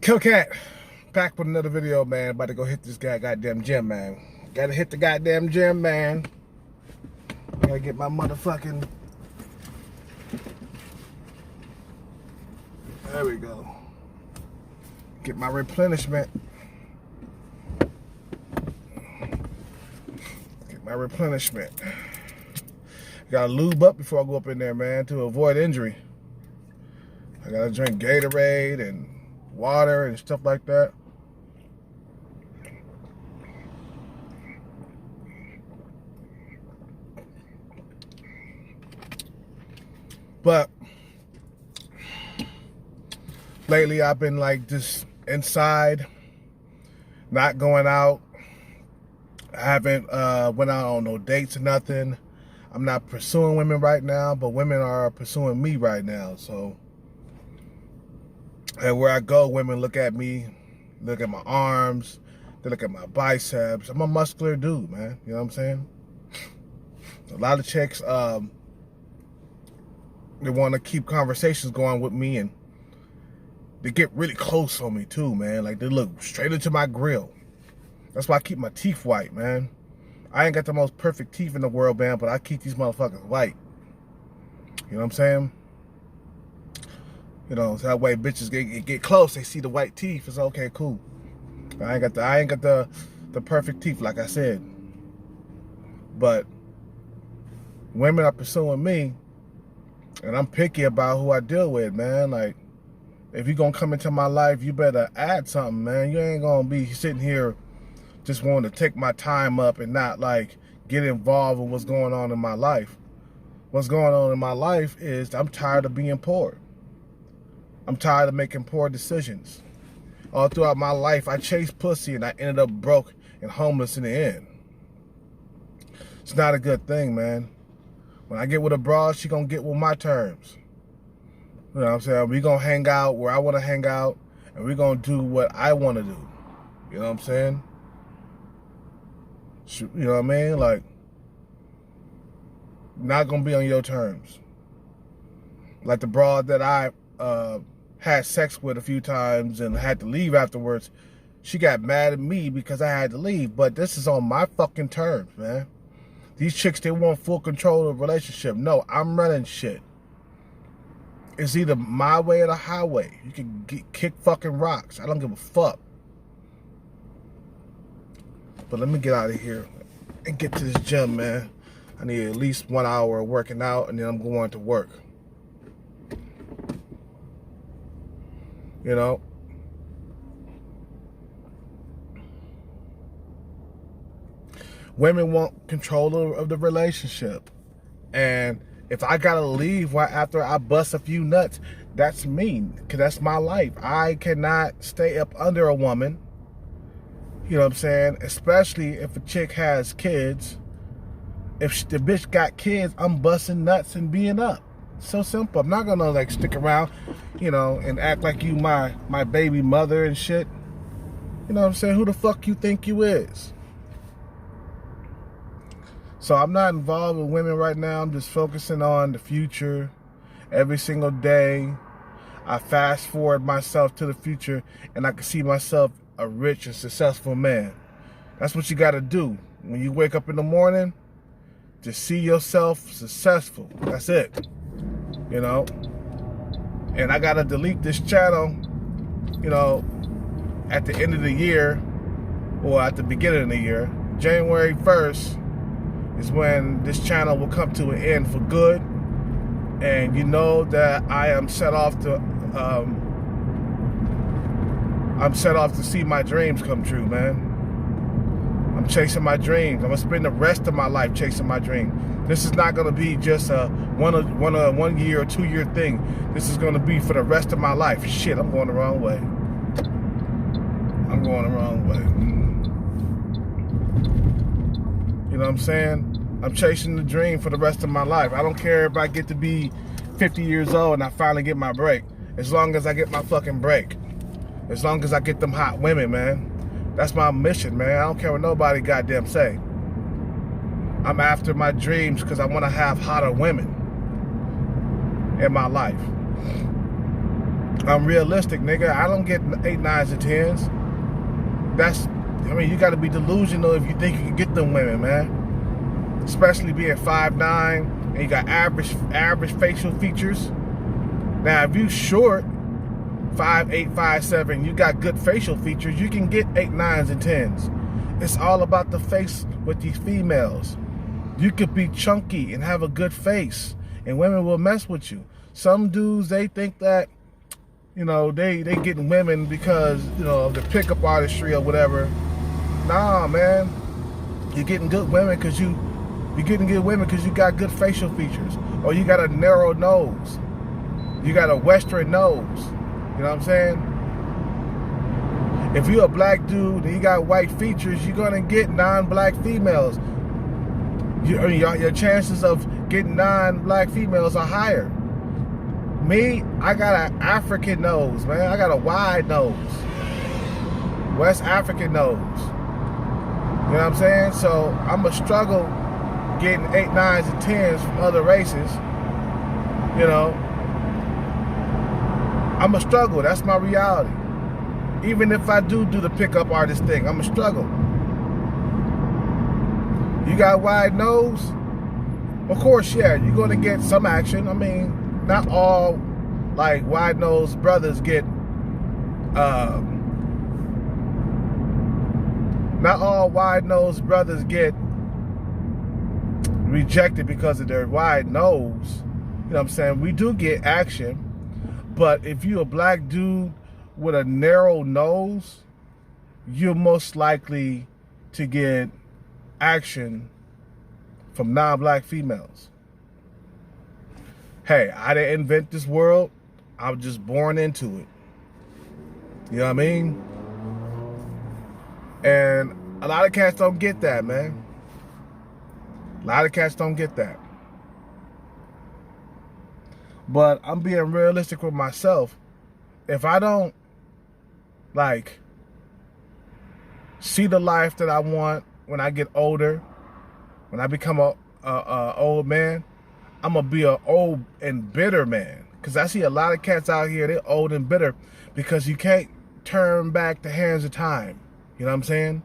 Killcat, back with another video, man. About to go hit this goddamn gym, man. Gotta hit the goddamn gym, man. Gotta get my motherfucking... There we go. Get my replenishment. Get my replenishment. Gotta lube up before I go up in there, man, to avoid injury. I gotta drink Gatorade and water and stuff like that. But lately I've been like just inside, not going out. I haven't went out on no dates or nothing. I'm not pursuing women right now, but women are pursuing me right now. So, and where I go, women look at me, look at my arms, they look at my biceps. I'm a muscular dude, man. You know what I'm saying? A lot of chicks, they want to keep conversations going with me, and they get really close on me too, man. Like, they look straight into my grill. That's why I keep my teeth white, man. I ain't got the most perfect teeth in the world, man, but I keep these motherfuckers white. You know what I'm saying? You know, so that way bitches get close, they see the white teeth. It's okay, cool. I ain't got the perfect teeth, like I said. But women are pursuing me, and I'm picky about who I deal with, man. Like, if you're gonna come into my life, you better add something, man. You ain't gonna be sitting here just wanting to take my time up and not like get involved with what's going on in my life. What's going on in my life is I'm tired of being poor. I'm tired of making poor decisions. All throughout my life, I chased pussy and I ended up broke and homeless in the end. It's not a good thing, man. When I get with a broad, she gonna get with my terms. You know what I'm saying? We gonna hang out where I wanna hang out, and we gonna do what I wanna do. You know what I'm saying? You know what I mean? Like, not gonna be on your terms. Like the broad that I had sex with a few times and had to leave afterwards, she got mad at me because I had to leave. But this is on my fucking terms, man. These chicks, they want full control of the relationship. No, I'm running shit. It's either my way or the highway. You can kick fucking rocks. I don't give a fuck. But let me get out of here and get to this gym, man. I need at least 1 hour of working out, and then I'm going to work. You know? Women want control of the relationship. And if I gotta leave right after I bust a few nuts, that's me, because that's my life. I cannot stay up under a woman. You know what I'm saying? Especially if a chick has kids. If the bitch got kids, I'm busting nuts and being up. So simple. I'm not gonna like stick around, you know, and act like you my baby mother and shit. You know what I'm saying? Who the fuck you think you is? So I'm not involved with women right now. I'm just focusing on the future. Every single day, I fast forward myself to the future, and I can see myself a rich and successful man. That's what you gotta do. When you wake up in the morning, just see yourself successful. That's it. You know? And I gotta delete this channel, you know, at the end of the year, or at the beginning of the year. January 1st is when this channel will come to an end for good. And you know that I am set off to see my dreams come true, man. I'm chasing my dreams. I'm gonna spend the rest of my life chasing my dream. This is not gonna be just a one year or 2 year thing. This is gonna be for the rest of my life. Shit, I'm going the wrong way. I'm going the wrong way. You know what I'm saying? I'm chasing the dream for the rest of my life. I don't care if I get to be 50 years old and I finally get my break. As long as I get my fucking break. As long as I get them hot women, man. That's my mission, man. I don't care what nobody goddamn say. I'm after my dreams because I want to have hotter women in my life. I'm realistic, nigga. I don't get 8, 9s, and 10s. You got to be delusional if you think you can get them women, man. Especially being 5'9", and you got average facial features. Now, if you short, 5'8", 5'7", you got good facial features, you can get 8, 9s, and 10s. It's all about the face with these females. You could be chunky and have a good face, and women will mess with you. Some dudes, they think that, they getting women because, of the pickup artistry or whatever. Nah, man. You're getting good women because you got good facial features, or you got a narrow nose. You got a Western nose. You know what I'm saying? If you're a black dude and you got white features, you're gonna get non-black females. Your chances of getting non-black females are higher. Me, I got an African nose, man. I got a wide nose. West African nose. You know what I'm saying? So I'm going to struggle getting 8, 9s, and 10s from other races. I'm going to struggle. That's my reality. Even if I do the pickup artist thing, I'm going to struggle. You got a wide nose? Of course, yeah, you're going to get some action. I mean, not all wide-nosed brothers get rejected because of their wide nose. You know what I'm saying? We do get action, but if you're a black dude with a narrow nose, you're most likely to get action from non-black females. Hey, I didn't invent this world. I was just born into it. You know what I mean? And a lot of cats don't get that, man. A lot of cats don't get that. But I'm being realistic with myself. If I don't, see the life that I want when I get older, when I become a old man, I'm going to be an old and bitter man. Because I see a lot of cats out here, they're old and bitter because you can't turn back the hands of time. You know what I'm saying?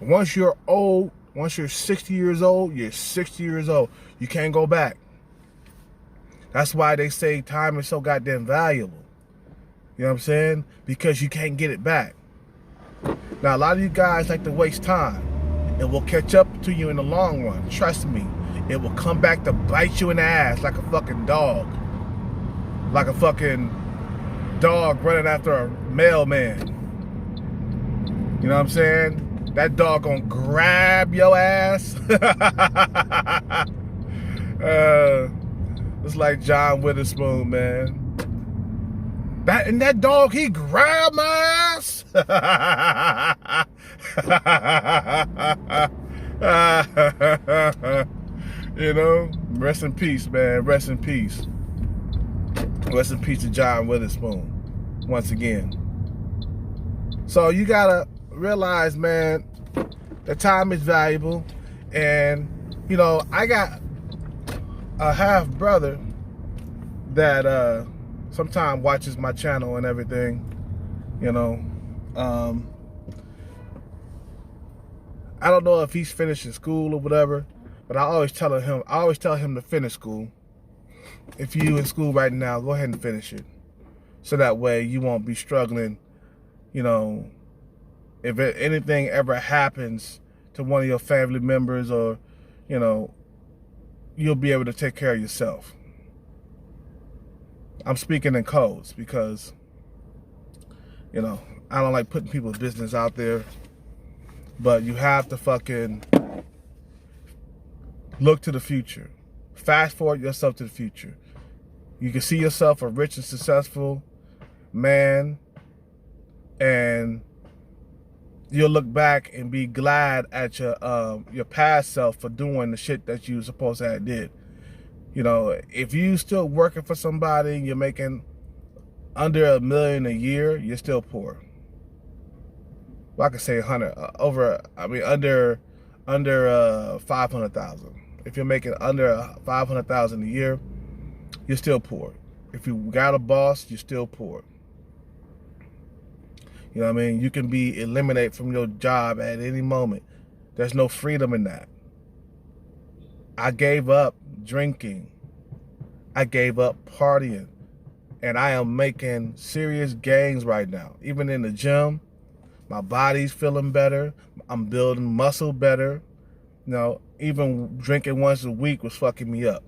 Once you're old, once you're 60 years old, you're 60 years old. You can't go back. That's why they say time is so goddamn valuable. You know what I'm saying? Because you can't get it back. Now, a lot of you guys like to waste time. It will catch up to you in the long run. Trust me. It will come back to bite you in the ass like a fucking dog. Like a fucking dog running after a mailman. You know what I'm saying? That dog gonna grab your ass. It's like John Witherspoon, man. That dog, he grabbed my ass. Rest in peace, man. Rest in peace. Rest in peace to John Witherspoon. Once again. So you gotta realize, man, that time is valuable. And, I got a half brother that sometimes watches my channel and everything. I don't know if he's finishing school or whatever, but I always tell him to finish school. If you in school right now, go ahead and finish it. So that way you won't be struggling, if anything ever happens to one of your family members, or, you'll be able to take care of yourself. I'm speaking in codes because, I don't like putting people's business out there. But you have to fucking look to the future. Fast forward yourself to the future. You can see yourself a rich and successful man, and you'll look back and be glad at your past self for doing the shit that you were supposed to have did. If you still working for somebody and you're making under $1 million a year, you're still poor. Well, I could say under 500,000. If you're making under 500,000 a year, you're still poor. If you got a boss, you're still poor. You know what I mean? You can be eliminated from your job at any moment. There's no freedom in that. I gave up drinking. I gave up partying. And I am making serious gains right now. Even in the gym, my body's feeling better. I'm building muscle better. You know, even drinking once a week was fucking me up.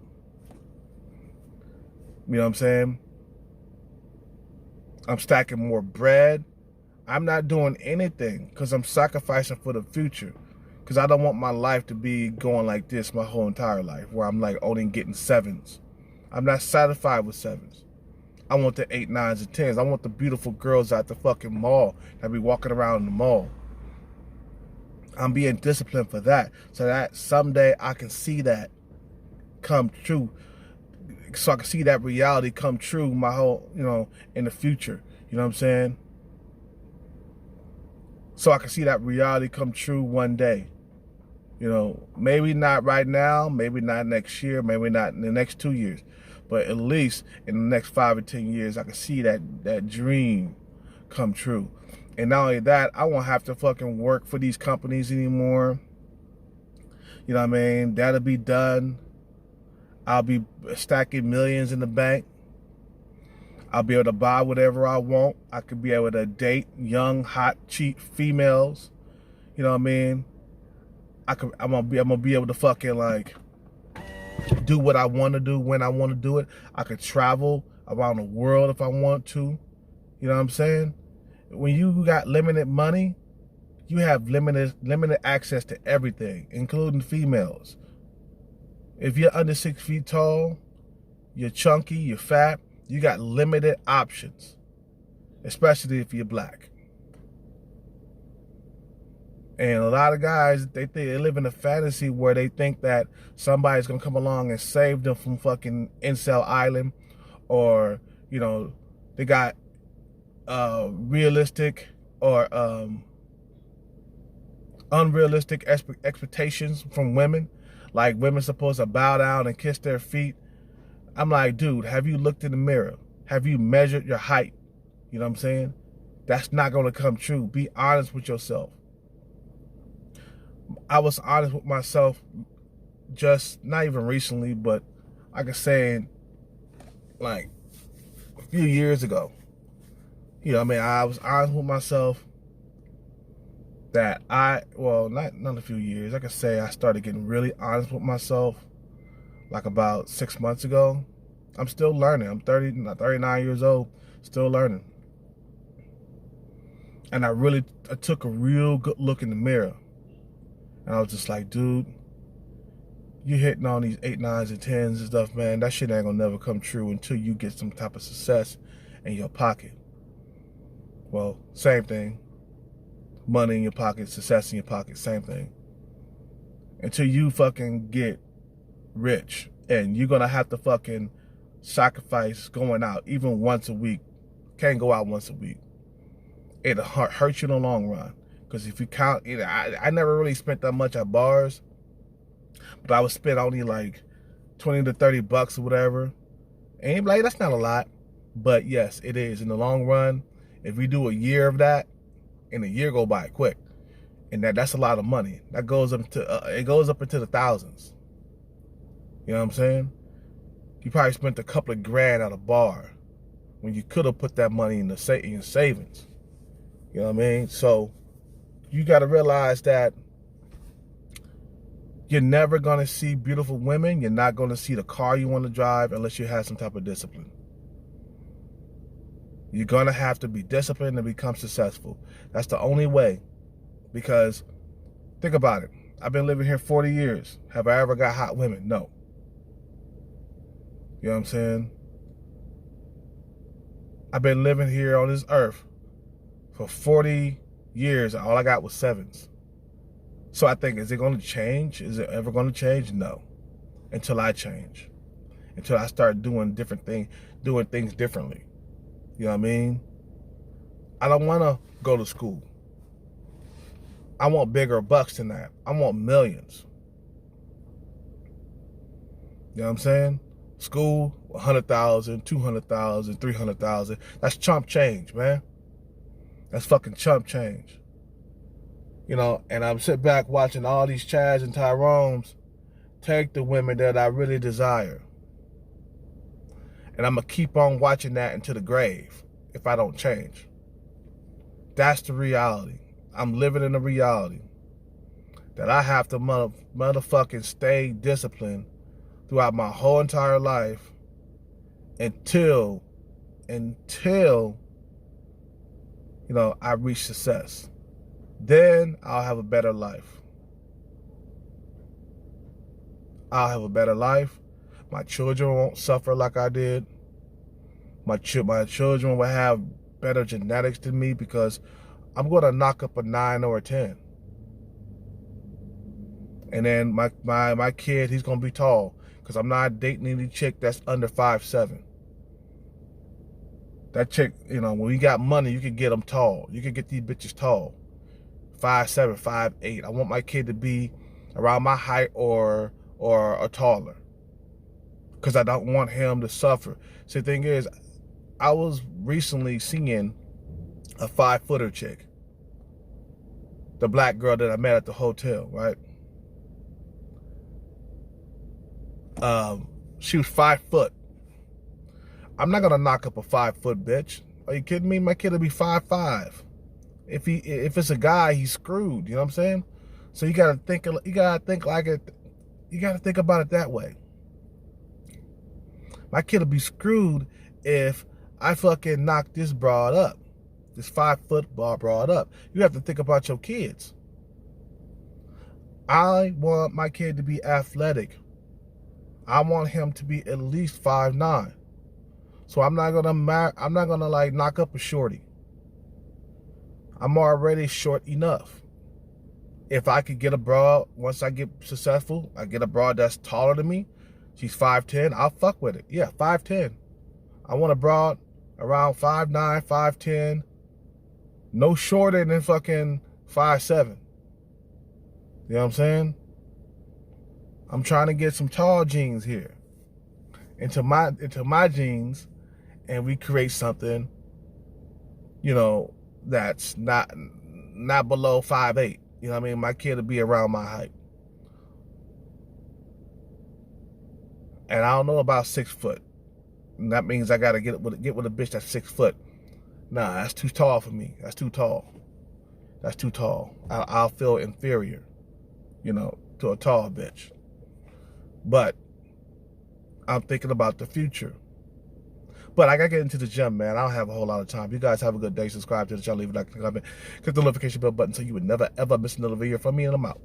You know what I'm saying? I'm stacking more bread. I'm not doing anything because I'm sacrificing for the future. Because I don't want my life to be going like this my whole entire life, where I'm like only getting 7s. I'm not satisfied with 7s. I want the 8, 9s, and 10s. I want the beautiful girls at the fucking mall that be walking around in the mall. I'm being disciplined for that, so that someday I can see that come true. So I can see that reality come true my whole, you know, in the future. You know what I'm saying? So I can see that reality come true one day. You know, maybe not right now, maybe not next year, maybe not in the next 2 years. But at least in the next 5 or 10 years, I can see that dream come true. And not only that, I won't have to fucking work for these companies anymore. You know what I mean? That'll be done. I'll be stacking millions in the bank. I'll be able to buy whatever I want. I could be able to date young, hot, cheap females. You know what I mean? I'm gonna be able to fucking like do what I want to do when I want to do it. I could travel around the world if I want to. You know what I'm saying? When you got limited money, you have limited access to everything, including females. If you're under 6 feet tall, you're chunky, you're fat, you got limited options, especially if you're black. And a lot of guys, they live in a fantasy where they think that somebody's gonna come along and save them from fucking incel island, or, you know, they got realistic or unrealistic expectations from women. Like women supposed to bow down and kiss their feet. I'm like, dude, have you looked in the mirror? Have you measured your height? You know what I'm saying? That's not gonna come true. Be honest with yourself. I was honest with myself just not even recently, but I could say like a few years ago. You know what I mean? I was honest with myself that not a few years. I could say I started getting really honest with myself like about 6 months ago. I'm still learning. I'm 39 years old, still learning. And I took a real good look in the mirror. And I was just like, dude, you hitting on these 8, 9s, and 10s and stuff, man. That shit ain't gonna never come true until you get some type of success in your pocket. Well, same thing. Money in your pocket, success in your pocket, same thing. Until you fucking get rich, and you're gonna have to fucking sacrifice going out even once a week. Can't go out once a week. It'll hurt you in the long run. Because if you count, I never really spent that much at bars, but I would spend only like 20 to 30 bucks or whatever. And like, that's not a lot, but yes, it is. In the long run, if we do a year of that, and a year go by quick, and that's a lot of money. That goes up to it goes up into the thousands. You know what I'm saying? You probably spent a couple of grand at a bar when you could have put that money in your savings. You know what I mean? So you got to realize that you're never going to see beautiful women. You're not going to see the car you want to drive unless you have some type of discipline. You're going to have to be disciplined to become successful. That's the only way. Because think about it. I've been living here 40 years. Have I ever got hot women? No. You know what I'm saying? I've been living here on this earth for 40 years, and all I got was 7s. So I think, is it going to change? Is it ever going to change? No. Until I change. Until I start doing different things, doing things differently. You know what I mean? I don't want to go to school. I want bigger bucks than that. I want millions. You know what I'm saying? School, 100,000, 200,000, 300,000. That's chump change, man. That's fucking chump change. You know, and I'm sitting back watching all these Chads and Tyrones take the women that I really desire. And I'm going to keep on watching that into the grave if I don't change. That's the reality. I'm living in a reality that I have to motherfucking stay disciplined throughout my whole entire life until you know, I reach success. Then I'll have a better life. I'll have a better life. My children won't suffer like I did. My children will have better genetics than me because I'm going to knock up a 9 or a 10. And then my kid, he's going to be tall because I'm not dating any chick that's under 5'7". That chick, you know, when you got money, you can get them tall. You can get these bitches tall. 5'7", 5'8". I want my kid to be around my height or taller because I don't want him to suffer. See, the thing is, I was recently seeing a 5-footer chick, the black girl that I met at the hotel, right? She was 5 foot. I'm not gonna knock up a 5-foot bitch. Are you kidding me? My kid will be 5'5". If it's a guy, he's screwed. You know what I'm saying? So you gotta think like it. You gotta think about it that way. My kid will be screwed if I fucking knock this broad up, this 5-foot broad up. You have to think about your kids. I want my kid to be athletic. I want him to be at least 5'9". So I'm not gonna like knock up a shorty. I'm already short enough. If I could get a broad, once I get successful, I get a broad that's taller than me. She's 5'10", I'll fuck with it. Yeah, 5'10". I want a broad around 5'9", 5'10", no shorter than fucking 5'7". You know what I'm saying? I'm trying to get some tall genes here into my genes, and we create something, you know, that's not below 5'8". You know what I mean? My kid will be around my height. And I don't know about 6 foot. And that means I gotta get with a bitch that's 6 foot. Nah, that's too tall for me. That's too tall. That's too tall. I'll feel inferior, you know, to a tall bitch. But I'm thinking about the future. But I gotta get into the gym, man. I don't have a whole lot of time. You guys have a good day. Subscribe to the channel, leave a like, comment, click the notification bell button so you would never ever miss another video from me, and I'm out.